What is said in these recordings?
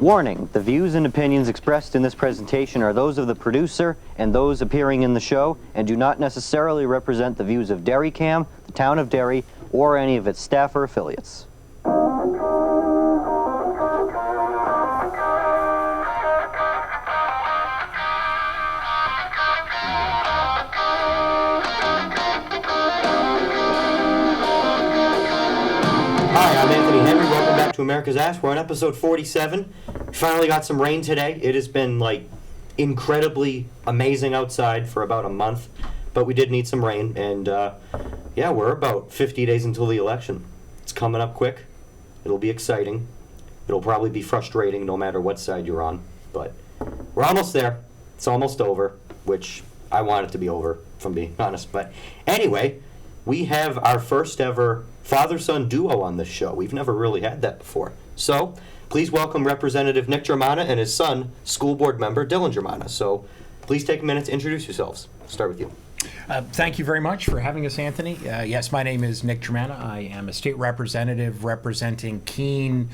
Warning, the views and opinions expressed in this presentation are those of the producer and those appearing in the show and do not necessarily represent the views of DerryCam, the town of Derry, or any of its staff or affiliates. Hi, I'm Anthony Henry. Welcome back to America's Ass. We're on episode 47. We finally got some rain today. It has been, incredibly amazing outside for about a month, but we did need some rain, and, we're about 50 days until the election. It's coming up quick. It'll be exciting. It'll probably be frustrating no matter what side you're on, but we're almost there. It's almost over, which I want it to be over, if I'm being honest. But anyway, we have our first ever father-son duo on this show. We've never really had that before. So, please welcome Representative Nick Germana and his son, school board member Dylan Germana. So, please take a minute to introduce yourselves. I'll start with you. Thank you very much for having us, Anthony. Yes, my name is Nick Germana. I am a state representative representing Keene,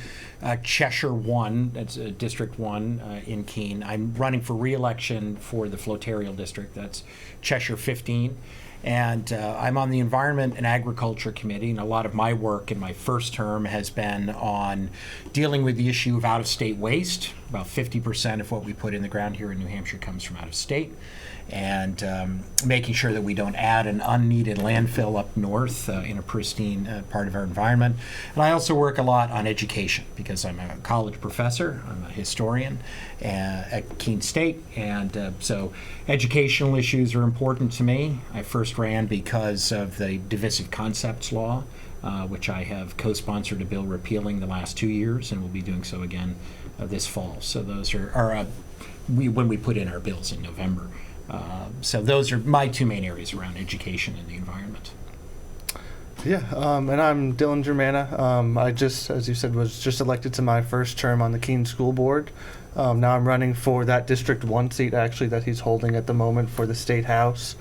Cheshire 1, that's District 1 in Keene. I'm running for re-election for the Flotarial District, that's Cheshire 15. And I'm on the Environment and Agriculture Committee, and a lot of my work in my first term has been on dealing with the issue of out-of-state waste. About 50% of what we put in the ground here in New Hampshire comes from out of state, and making sure that we don't add an unneeded landfill up north in a pristine part of our environment. And I also work a lot on education because I'm a college professor, I'm a historian at Keene State, and so educational issues are important to me. I first ran because of the Divisive Concepts Law, which I have co-sponsored a bill repealing the last 2 years, and will be doing so again this fall. So those are when we put in our bills in November. So those are my two main areas around education and the environment. Yeah, and I'm Dylan Germana. I just, as you said, was just elected to my first term on the Keene School Board. Now I'm running for that District 1 seat, actually, that he's holding at the moment for the State House.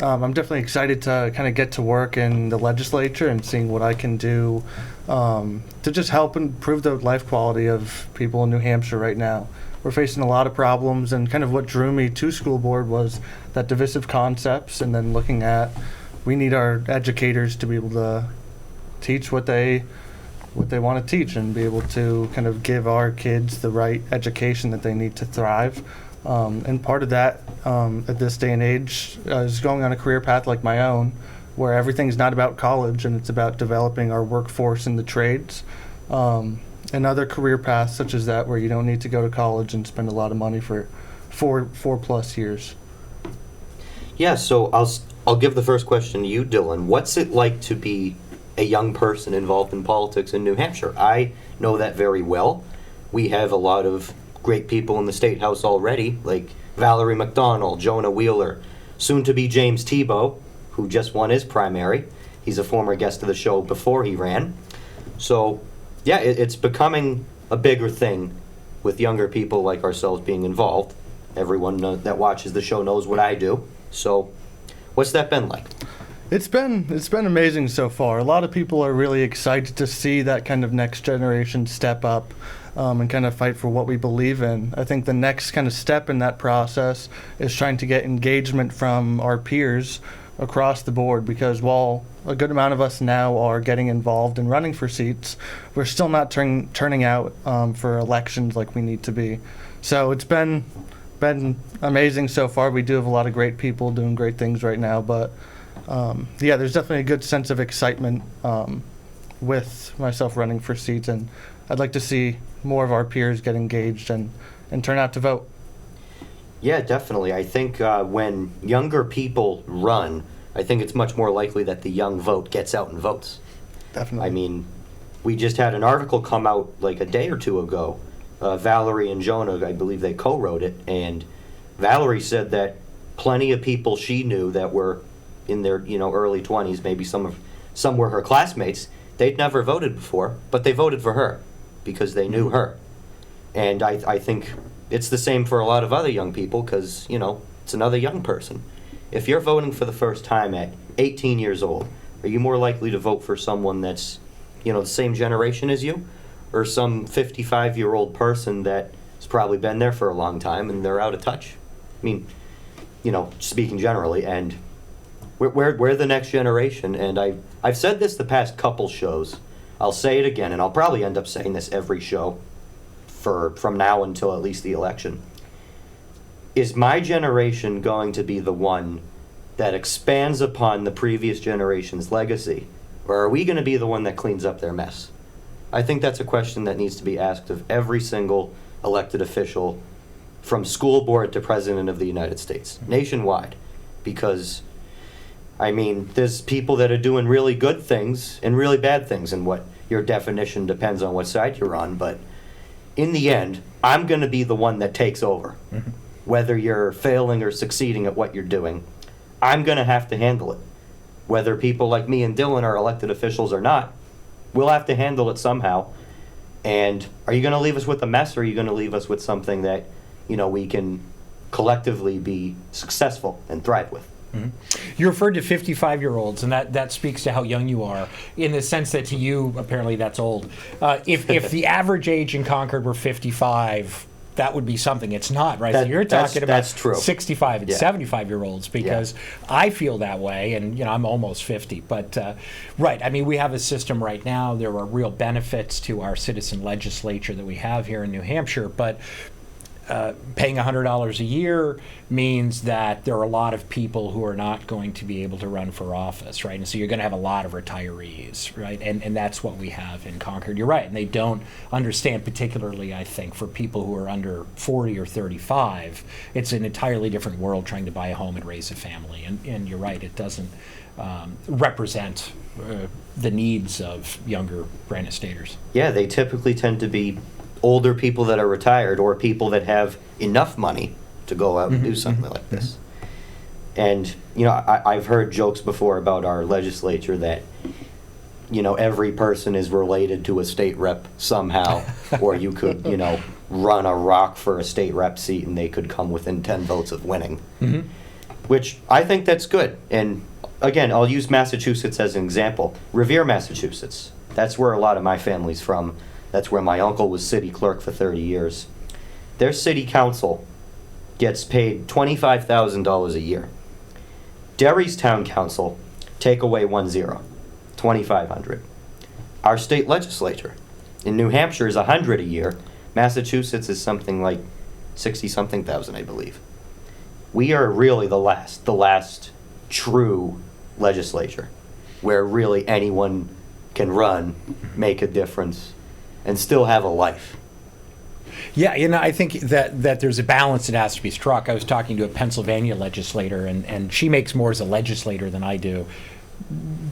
I'm definitely excited to kind of get to work in the legislature and seeing what I can do to just help improve the life quality of people in New Hampshire right now. We're facing a lot of problems, and kind of what drew me to school board was that divisive concepts, and then looking at we need our educators to be able to teach what they want to teach and be able to kind of give our kids the right education that they need to thrive. And part of that at this day and age is going on a career path like my own, where everything's not about college and it's about developing our workforce in the trades. And other career paths such as that, where you don't need to go to college and spend a lot of money for four plus years. Yeah, so I'll give the first question to you, Dylan. What's it like to be a young person involved in politics in New Hampshire? I know that very well. We have a lot of great people in the State House already, like Valerie McDonald, Jonah Wheeler, soon to be James Tebow, who just won his primary. He's a former guest of the show before he ran. So yeah, it's becoming a bigger thing with younger people like ourselves being involved. Everyone that watches the show knows what I do. So what's that been like? It's been amazing so far. A lot of people are really excited to see that kind of next generation step up and kind of fight for what we believe in. I think the next kind of step in that process is trying to get engagement from our peers across the board, because while a good amount of us now are getting involved and running for seats, we're still not turning out for elections like we need to be. So it's been amazing so far. We do have a lot of great people doing great things right now, but there's definitely a good sense of excitement with myself running for seats, and I'd like to see more of our peers get engaged and turn out to vote. Yeah, definitely. I think when younger people run, I think it's much more likely that the young vote gets out and votes. Definitely. I mean, we just had an article come out like a day or two ago. Valerie and Jonah, I believe they co-wrote it, and Valerie said that plenty of people she knew that were in their early 20s, maybe some were her classmates, they'd never voted before, but they voted for her because they knew her. And I think it's the same for a lot of other young people, because, it's another young person. If you're voting for the first time at 18 years old, are you more likely to vote for someone that's, the same generation as you? or some 55-year-old person that has probably been there for a long time and they're out of touch. I mean, speaking generally, and we're the next generation. And I've said this the past couple shows. I'll say it again, and I'll probably end up saying this every show from now until at least the election. Is my generation going to be the one that expands upon the previous generation's legacy, or are we going to be the one that cleans up their mess? I think that's a question that needs to be asked of every single elected official, from school board to president of the United States, nationwide. Because, I mean, there's people that are doing really good things and really bad things, and what your definition depends on what side you're on, but in the end, I'm going to be the one that takes over. Mm-hmm. Whether you're failing or succeeding at what you're doing, I'm going to have to handle it. Whether people like me and Dylan are elected officials or not, we'll have to handle it somehow. And are you going to leave us with a mess, or are you going to leave us with something that, we can collectively be successful and thrive with? Mm-hmm. You referred to 55-year-olds, and that speaks to how young you are, in the sense that to you, apparently that's old. If the average age in Concord were 55, that would be something. It's not, right? So you're talking about that's true. 65 and 75-year-olds, because I feel that way, and I'm almost 50. But right, I mean, we have a system right now. There are real benefits to our citizen legislature that we have here in New Hampshire, but paying $100 a year means that there are a lot of people who are not going to be able to run for office, right? And so you're going to have a lot of retirees, right? And that's what we have in Concord. You're right, and they don't understand, particularly, I think, for people who are under 40 or 35, it's an entirely different world trying to buy a home and raise a family. And you're right, it doesn't represent the needs of younger Granite Staters. Yeah, they typically tend to be older people that are retired, or people that have enough money to go out and do something like this. And, I've heard jokes before about our legislature that, every person is related to a state rep somehow, or you could, run a rock for a state rep seat and they could come within 10 votes of winning, which I think that's good. And again, I'll use Massachusetts as an example. Revere, Massachusetts. That's where a lot of my family's from. That's where my uncle was city clerk for 30 years. Their city council gets paid $25,000 a year. Derry's town council, take away 10, $2,500. Our state legislature in New Hampshire is $100 a year. Massachusetts is something like 60-something thousand, I believe. We are really the last true legislature where really anyone can run, make a difference, and still have a life. Yeah, I think that there's a balance that has to be struck. I was talking to a Pennsylvania legislator, and she makes more as a legislator than I do.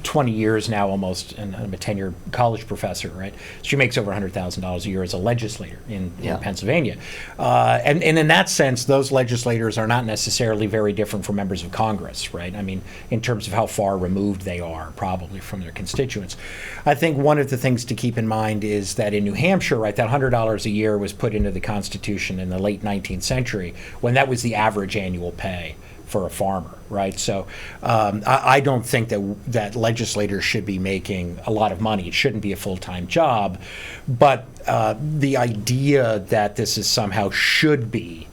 20 years now almost, and I'm a tenured college professor, right? She makes over $100,000 a year as a legislator in Pennsylvania. And in that sense, those legislators are not necessarily very different from members of Congress, right? I mean, in terms of how far removed they are probably from their constituents. I think one of the things to keep in mind is that in New Hampshire, right, that $100 a year was put into the Constitution in the late 19th century, when that was the average annual pay for a farmer, right? So I don't think that legislators should be making a lot of money. It shouldn't be a full-time job, but the idea that this is somehow should be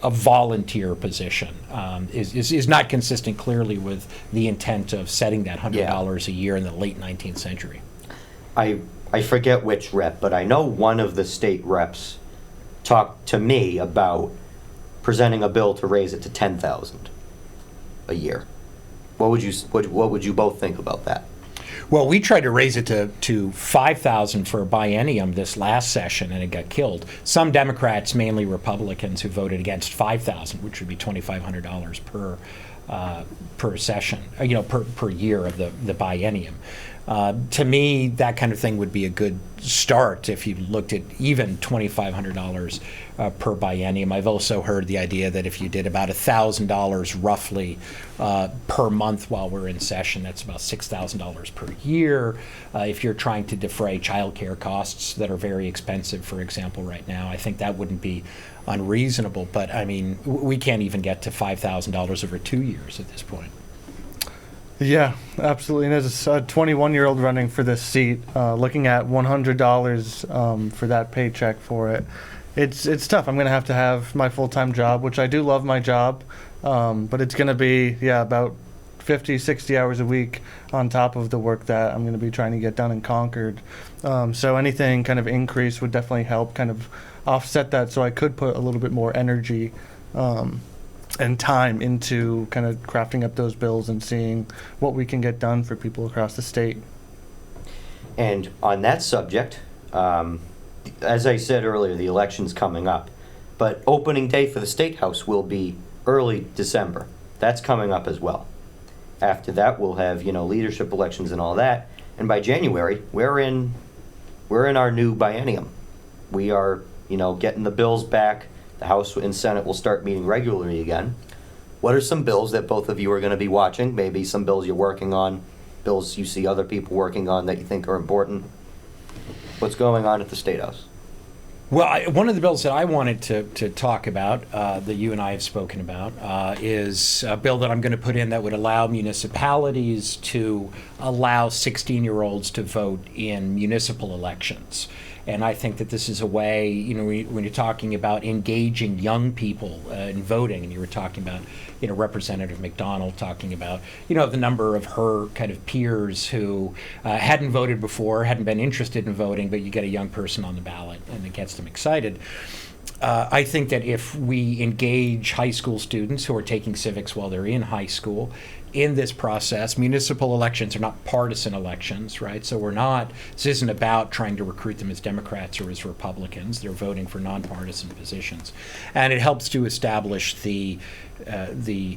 a volunteer position is not consistent clearly with the intent of setting that $100 a year in the late 19th century. I forget which rep, but I know one of the state reps talked to me about presenting a bill to raise it to $10,000 a year. What would you both think about that? Well, we tried to raise it to $5,000 for a biennium this last session, and it got killed. Some Democrats, mainly Republicans, who voted against $5,000, which would be $2,500 per session, per year of the biennium. To me, that kind of thing would be a good start if you looked at even $2,500 per biennium. I've also heard the idea that if you did about $1,000 roughly per month while we're in session, that's about $6,000 per year. If you're trying to defray childcare costs that are very expensive, for example, right now, I think that wouldn't be unreasonable. But I mean, we can't even get to $5,000 over 2 years at this point. Yeah, absolutely. And as a 21-year-old running for this seat, looking at $100 for that paycheck for it, it's tough. I'm going to have my full-time job, which I do love my job, but it's going to be, about 50, 60 hours a week on top of the work that I'm going to be trying to get done in Concord. So anything kind of increase would definitely help kind of offset that, so I could put a little bit more energy and time into kind of crafting up those bills and seeing what we can get done for people across the state. And on that subject, as I said earlier, the election's coming up, but opening day for the State House will be early December. That's coming up as well. After that, we'll have, leadership elections and all that. And by January, we're in our new biennium. We are, getting the bills back. The House and Senate will start meeting regularly again. What are some bills that both of you are going to be watching? Maybe some bills you're working on, bills you see other people working on that you think are important. What's going on at the State House? Well, one of the bills that I wanted to talk about, that you and I have spoken about, is a bill that I'm going to put in that would allow municipalities to allow 16-year-olds to vote in municipal elections. And I think that this is a way, when you're talking about engaging young people in voting, and you were talking about, Representative McDonald talking about, the number of her kind of peers who hadn't voted before, hadn't been interested in voting, but you get a young person on the ballot and it gets them excited. I think that if we engage high school students who are taking civics while they're in high school in this process, municipal elections are not partisan elections, right? So this isn't about trying to recruit them as Democrats or as Republicans. They're voting for nonpartisan positions. And it helps to establish the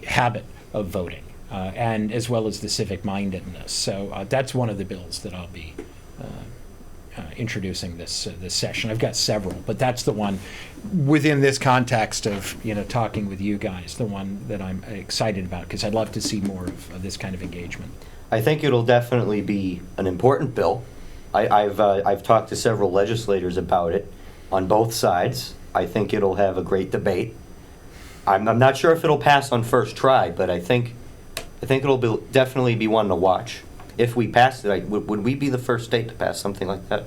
habit of voting, and as well as the civic mindedness. So that's one of the bills that I'll be introducing this session. I've got several, but that's the one within this context of talking with you guys, the one that I'm excited about, because I'd love to see more of this kind of engagement. I think it'll definitely be an important bill. I've talked to several legislators about it on both sides. I think it'll have a great debate. I'm not sure if it'll pass on first try, but I think it'll definitely be one to watch. If we passed it, would we be the first state to pass something like that?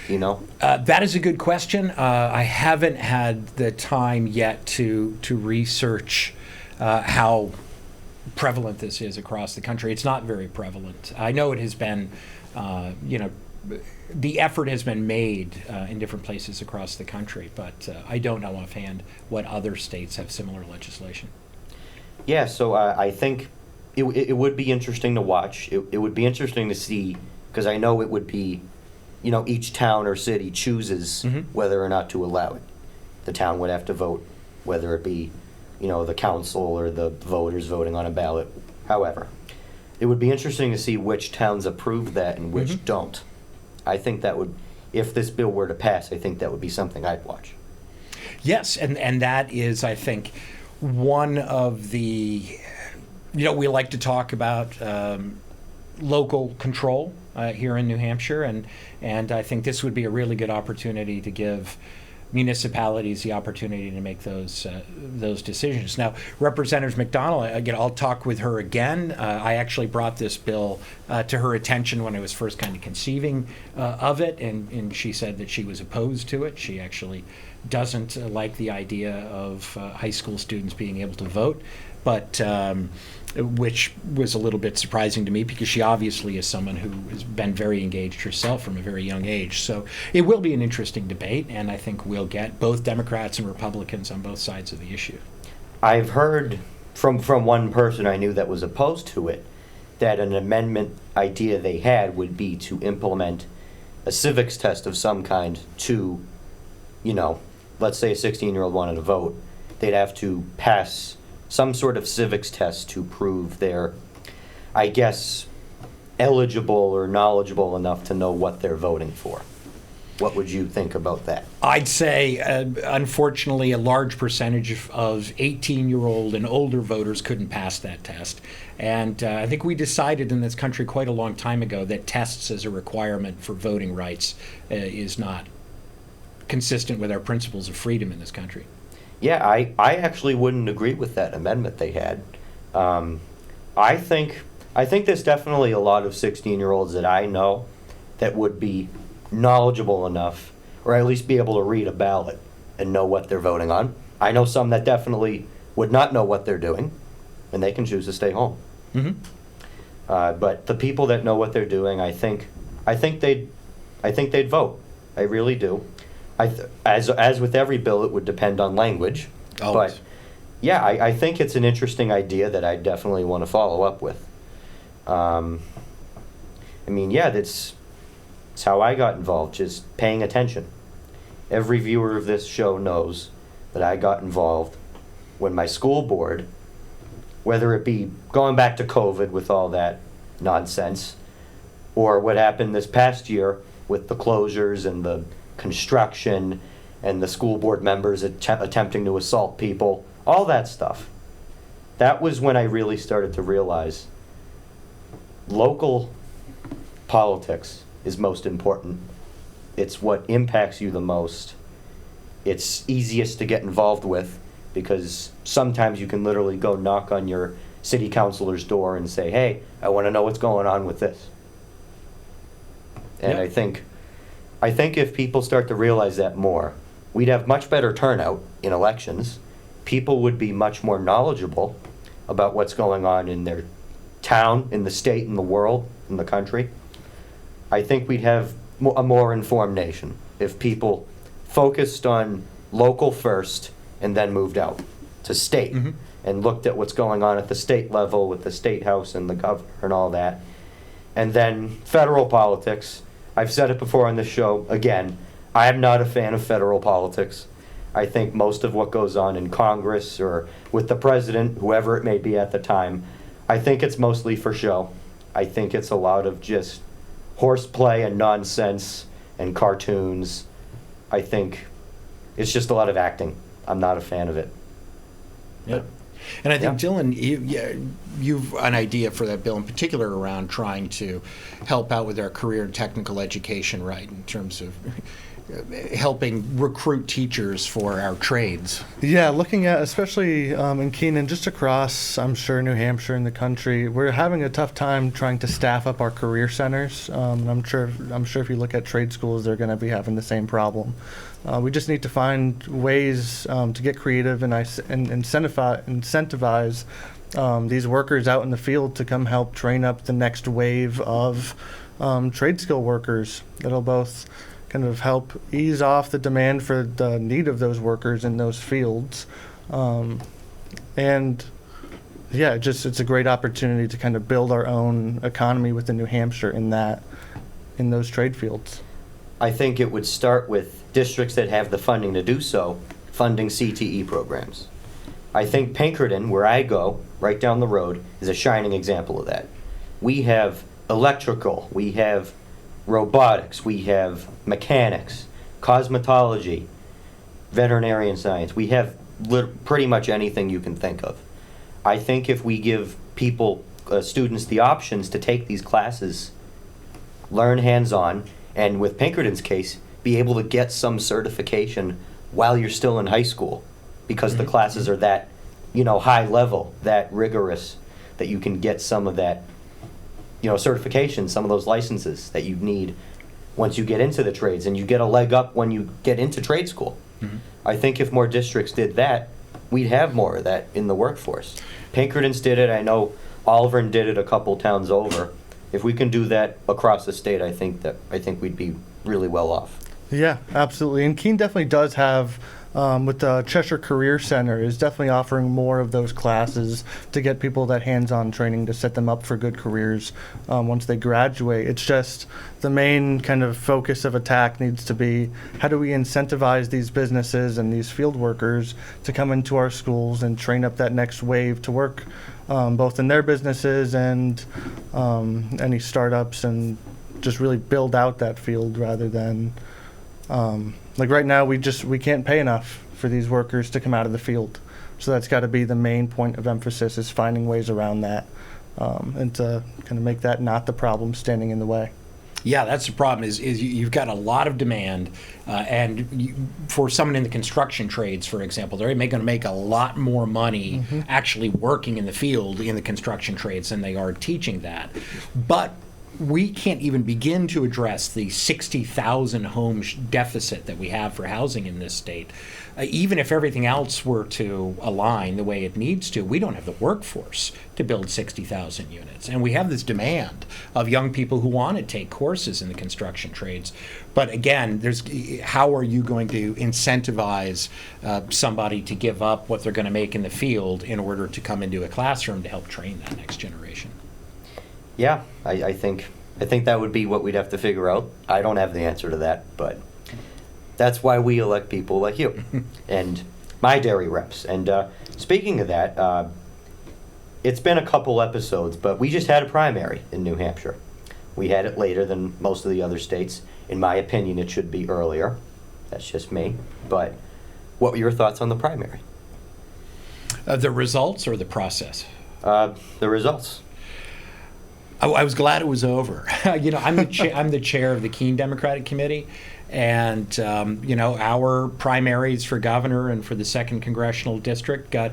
That is a good question. I haven't had the time yet to research how prevalent this is across the country. It's not very prevalent. I know it has been, the effort has been made in different places across the country, but I don't know offhand what other states have similar legislation. Yeah, so I think it would be interesting to watch. It would be interesting to see, because I know it would be, each town or city chooses whether or not to allow it. The town would have to vote, whether it be, the council or the voters voting on a ballot. However, it would be interesting to see which towns approve that and which don't. I think that would, if this bill were to pass, I think that would be something I'd watch. Yes, and that is, I think, one of the, we like to talk about local control here in New Hampshire, and I think this would be a really good opportunity to give municipalities the opportunity to make those decisions. Now, Representative McDonald, again, I'll talk with her again. I actually brought this bill to her attention when I was first kind of conceiving of it, and she said that she was opposed to it. She actually doesn't like the idea of high school students being able to vote, but which was a little bit surprising to me because she obviously is someone who has been very engaged herself from a very young age. So it will be an interesting debate, and I think we'll get both Democrats and Republicans on both sides of the issue. I've heard from one person I knew that was opposed to it that an amendment idea they had would be to implement a civics test of some kind to, let's say a 16-year-old wanted to vote, they'd have to pass some sort of civics test to prove they're, I guess, eligible or knowledgeable enough to know what they're voting for. What would you think about that? I'd say, unfortunately, a large percentage of 18-year-old and older voters couldn't pass that test. And I think we decided in this country quite a long time ago that tests as a requirement for voting rights is not consistent with our principles of freedom in this country. Yeah, I actually wouldn't agree with that amendment they had. I think I think there's definitely a lot of 16-year-olds that I know that would be knowledgeable enough, or at least be able to read a ballot and know what they're voting on. I know some that definitely would not know what they're doing, and they can choose to stay home. Mm-hmm. But the people that know what they're doing, I think they'd vote. I really do. As with every bill, it would depend on language. Always. But yeah, I think it's an interesting idea that I definitely want to follow up with. I mean, yeah, that's how I got involved, just paying attention. Every viewer of this show knows that I got involved when my school board, whether it be going back to COVID with all that nonsense, or what happened this past year with the closures and the construction and the school board members attempting to assault people, all that stuff. That was when I really started to realize local politics is most important. It's what impacts you the most. It's easiest to get involved with because sometimes you can literally go knock on your city councilor's door and say, hey, I want to know what's going on with this. And Yeah. I think if people start to realize that more, we'd have much better turnout in elections. People would be much more knowledgeable about what's going on in their town, in the state, in the world, in the country. I think we'd have a more informed nation if people focused on local first and then moved out to state Mhm. and looked at what's going on at the state level with the state house and the governor and all that. And then federal politics. I've said it before on this show. Again, I am not a fan of federal politics. I think most of what goes on in Congress or with the president, whoever it may be at the time, I think it's mostly for show. I think it's a lot of just horseplay and nonsense and cartoons. I think it's just a lot of acting. I'm not a fan of it. Yep. And I think, Dylan, you've an idea for that bill in particular around trying to help out with our career and technical education, right, in terms of helping recruit teachers for our trades. Yeah, looking at especially in Keene and just across, I'm sure, New Hampshire and the country, we're having a tough time trying to staff up our career centers. And I'm sure if you look at trade schools, they're going to be having the same problem. We just need to find ways to get creative and incentivize these workers out in the field to come help train up the next wave of trade skill workers that'll both kind of help ease off the demand for the need of those workers in those fields. And yeah, it's a great opportunity to kind of build our own economy within New Hampshire in those trade fields. I think it would start with districts that have the funding to do so, funding CTE programs. I think Pinkerton, where I go, right down the road, is a shining example of that. We have electrical, we have robotics, we have mechanics, cosmetology, veterinarian science. We have pretty much anything you can think of. I think if we give people, students, the options to take these classes, learn hands-on, and with Pinkerton's case, be able to get some certification while you're still in high school, because the classes are that, high level, that rigorous, that you can get some of that, certification, some of those licenses that you need once you get into the trades, and you get a leg up when you get into trade school. Mm-hmm. I think if more districts did that, we'd have more of that in the workforce. Pinkerton's did it. I know Malvern did it a couple towns over. If we can do that across the state, I think we'd be really well off. Yeah, absolutely. And Keene definitely does have, with the Cheshire Career Center, is definitely offering more of those classes to get people that hands-on training to set them up for good careers once they graduate. It's just the main kind of focus of attack needs to be, how do we incentivize these businesses and these field workers to come into our schools and train up that next wave to work both in their businesses and any startups, and just really build out that field rather than like right now we can't pay enough for these workers to come out of the field. So that's got to be the main point of emphasis, is finding ways around that and to kind of make that not the problem standing in the way. Yeah, that's the problem. Is you've got a lot of demand, for someone in the construction trades, for example, they're going to make a lot more money actually working in the field in the construction trades than they are teaching that. But we can't even begin to address the 60,000 home deficit that we have for housing in this state. Even if everything else were to align the way it needs to, we don't have the workforce to build 60,000 units. And we have this demand of young people who want to take courses in the construction trades. But again, how are you going to incentivize somebody to give up what they're going to make in the field in order to come into a classroom to help train that next generation? Yeah, I think that would be what we'd have to figure out. I don't have the answer to that, but that's why we elect people like you and my dairy reps. And speaking of that, it's been a couple episodes, but we just had a primary in New Hampshire. We had it later than most of the other states. In my opinion, it should be earlier. That's just me. But what were your thoughts on the primary? The results or the process? The results. I was glad it was over. I'm the chair of the Keene Democratic Committee, and our primaries for governor and for the 2nd Congressional District got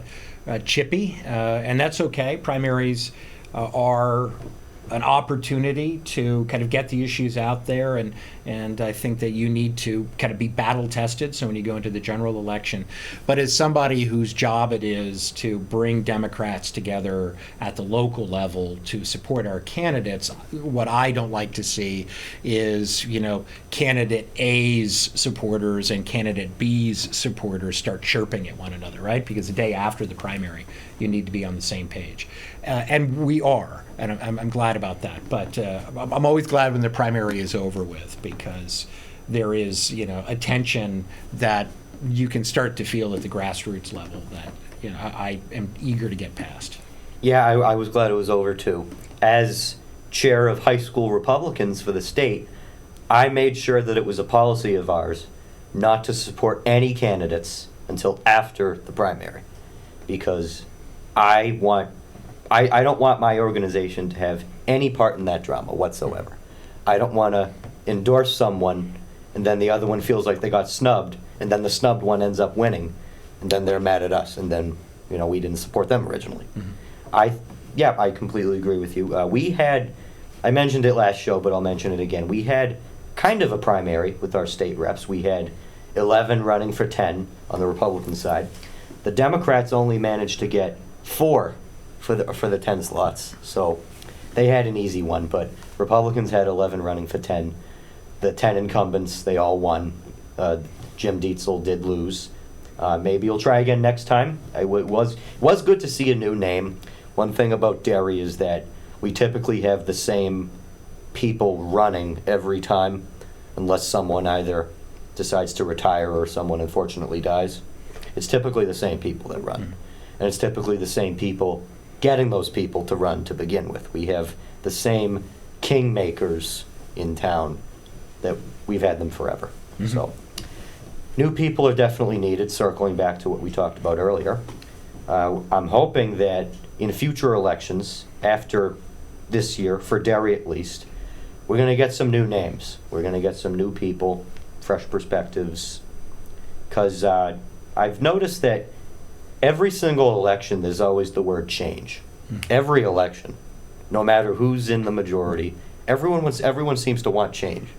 chippy, and that's okay. Primaries are an opportunity to kind of get the issues out there, and I think that you need to kind of be battle tested, so when you go into the general election. But as somebody whose job it is to bring Democrats together at the local level to support our candidates, what I don't like to see is, candidate A's supporters and candidate B's supporters start chirping at one another, right? Because the day after the primary, you need to be on the same page. And we are, and I'm glad about that. But I'm always glad when the primary is over with, because there is, a tension that you can start to feel at the grassroots level that, I am eager to get past. Yeah, I was glad it was over too. As chair of high school Republicans for the state, I made sure that it was a policy of ours not to support any candidates until after the primary, because I don't want my organization to have any part in that drama whatsoever. I don't want to endorse someone and then the other one feels like they got snubbed, and then the snubbed one ends up winning, and then they're mad at us, and then we didn't support them originally. Mm-hmm. I completely agree with you. I mentioned it last show, but I'll mention it again. We had kind of a primary with our state reps. We had 11 running for 10 on the Republican side. The Democrats only managed to get 4 for the 10 slots, so they had an easy one. But Republicans had 11 running for 10. The 10 incumbents, they all won. Jim Dietzel did lose. Maybe he'll try again next time. It was good to see a new name. One thing about Derry is that we typically have the same people running every time, unless someone either decides to retire or someone unfortunately dies. It's typically the same people that run. Mm-hmm. And it's typically the same people getting those people to run to begin with. We have the same kingmakers in town that we've had them forever. Mm-hmm. So new people are definitely needed, circling back to what we talked about earlier. I'm hoping that in future elections, after this year, for Derry at least, we're going to get some new names. We're going to get some new people, fresh perspectives, because I've noticed that every single election, there's always the word change. Mm-hmm. Every election, no matter who's in the majority, everyone seems to want change,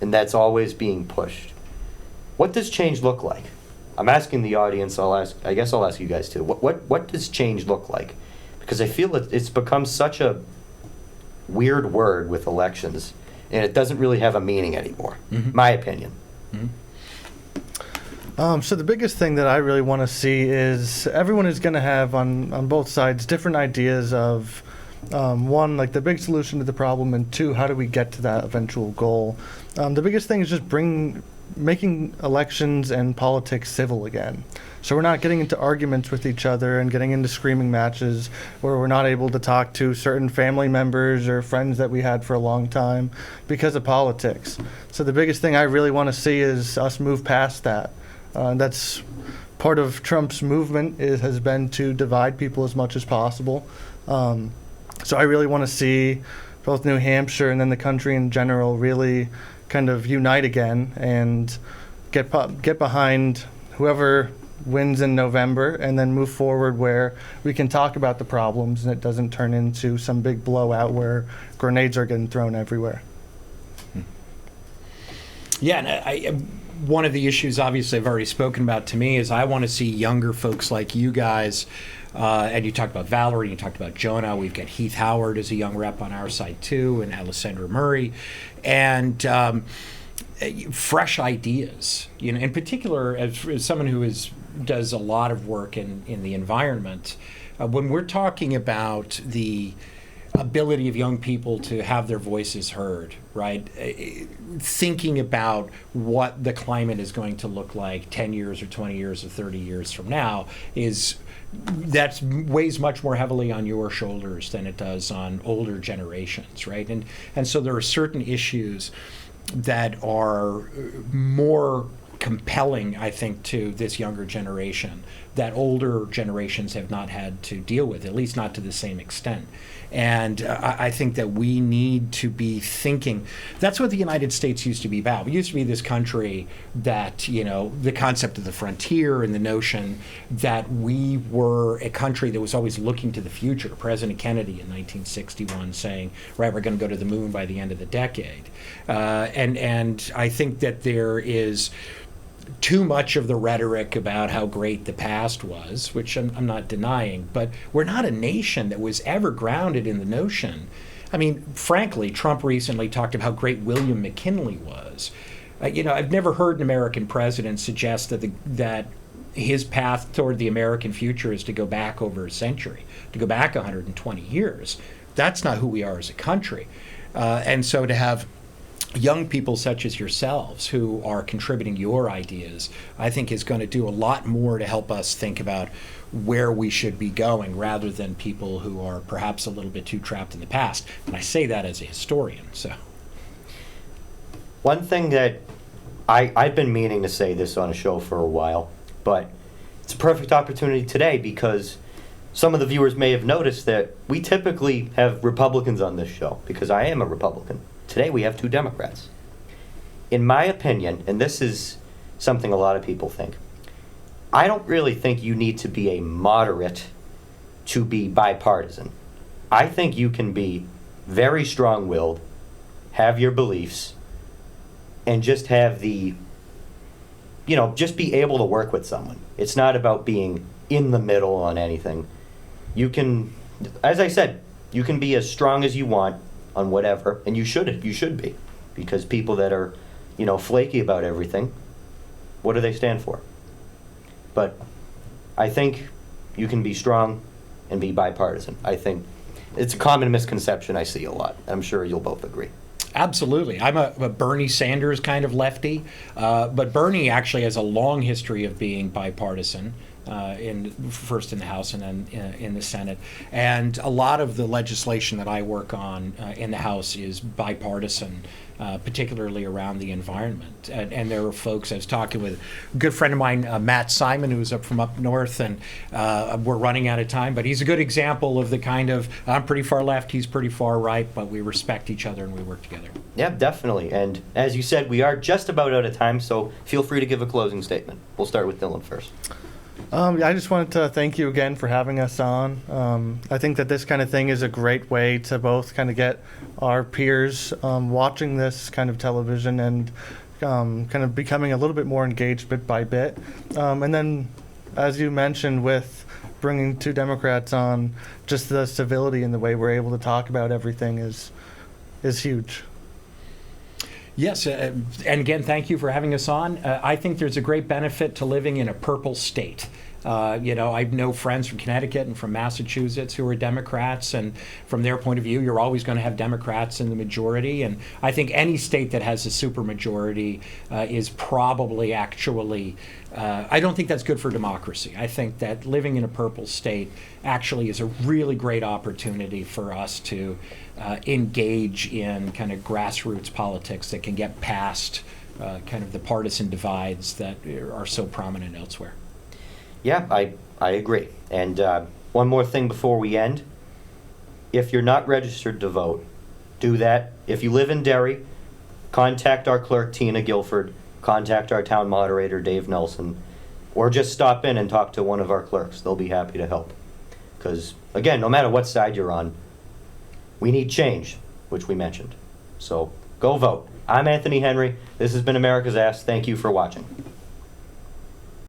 and that's always being pushed. What does change look like? I'm asking the audience. I guess I'll ask you guys too. What does change look like? Because I feel it's become such a weird word with elections, and it doesn't really have a meaning anymore. Mm-hmm. My opinion. Mm-hmm. So the biggest thing that I really want to see is everyone is going to have on both sides different ideas of one, like the big solution to the problem, and two, how do we get to that eventual goal? The biggest thing is just making elections and politics civil again. So we're not getting into arguments with each other and getting into screaming matches where we're not able to talk to certain family members or friends that we had for a long time because of politics. So the biggest thing I really want to see is us move past that. That's part of Trump's movement has been to divide people as much as possible. So I really want to see both New Hampshire and then the country in general really kind of unite again and get behind whoever wins in November, and then move forward where we can talk about the problems and it doesn't turn into some big blowout where grenades are getting thrown everywhere. Yeah, and one of the issues, obviously, I've already spoken about to me is I want to see younger folks like you guys. And you talked about Valerie, you talked about Jonah. We've got Heath Howard as a young rep on our side too, and Alessandra Murray, and fresh ideas. You know, in particular, as someone who does a lot of work in the environment, when we're talking about the ability of young people to have their voices heard, right? Thinking about what the climate is going to look like 10 years or 20 years or 30 years from now that weighs much more heavily on your shoulders than it does on older generations, right? And so there are certain issues that are more compelling, I think, to this younger generation that older generations have not had to deal with, at least not to the same extent. And I think that we need to be thinking. That's what the United States used to be about. We used to be this country that, you know, the concept of the frontier and the notion that we were a country that was always looking to the future. President Kennedy in 1961 saying, right, we're going to go to the moon by the end of the decade. And I think that there is too much of the rhetoric about how great the past was, which I'm not denying, but we're not a nation that was ever grounded in the notion. I mean, frankly, Trump recently talked about how great William McKinley was. You know, I've never heard an American president suggest that his path toward the American future is to go back over a century, to go back 120 years. That's not who we are as a country. And so to have young people such as yourselves who are contributing your ideas, I think is going to do a lot more to help us think about where we should be going rather than people who are perhaps a little bit too trapped in the past. And I say that as a historian. So, one thing that I've been meaning to say this on a show for a while, but it's a perfect opportunity today because some of the viewers may have noticed that we typically have Republicans on this show because I am a Republican. Today we have 2 Democrats. In my opinion, and this is something a lot of people think, I don't really think you need to be a moderate to be bipartisan. I think you can be very strong-willed, have your beliefs, and just have just be able to work with someone. It's not about being in the middle on anything. You can, as I said, you can be as strong as you want on whatever, and you should be, because people that are, flaky about everything, what do they stand for? But I think you can be strong and be bipartisan. I think it's a common misconception I see a lot. I'm sure you'll both agree. Absolutely. I'm a Bernie Sanders kind of lefty, but Bernie actually has a long history of being bipartisan. First in the House and then in the Senate. And a lot of the legislation that I work on in the House is bipartisan, particularly around the environment. And there are folks, I was talking with a good friend of mine, Matt Simon, who's from up north, and we're running out of time, but he's a good example of the kind of, I'm pretty far left, he's pretty far right, but we respect each other and we work together. Yeah, definitely. And as you said, we are just about out of time, so feel free to give a closing statement. We'll start with Dylan first. I just wanted to thank you again for having us on. I think that this kind of thing is a great way to both kind of get our peers watching this kind of television and kind of becoming a little bit more engaged bit by bit. And then, as you mentioned, with bringing 2 Democrats on, just the civility and the way we're able to talk about everything is huge. Yes, and again, thank you for having us on. I think there's a great benefit to living in a purple state. I know friends from Connecticut and from Massachusetts who are Democrats, and from their point of view, you're always going to have Democrats in the majority. And I think any state that has a supermajority is probably actually, I don't think that's good for democracy. I think that living in a purple state actually is a really great opportunity for us to engage in kind of grassroots politics that can get past kind of the partisan divides that are so prominent elsewhere. Yeah, I agree. And one more thing before we end. If you're not registered to vote, do that. If you live in Derry, contact our clerk, Tina Guilford, contact our town moderator, Dave Nelson, or just stop in and talk to one of our clerks. They'll be happy to help. Because, again, no matter what side you're on, we need change, which we mentioned. So go vote. I'm Anthony Henry. This has been America's Ass. Thank you for watching.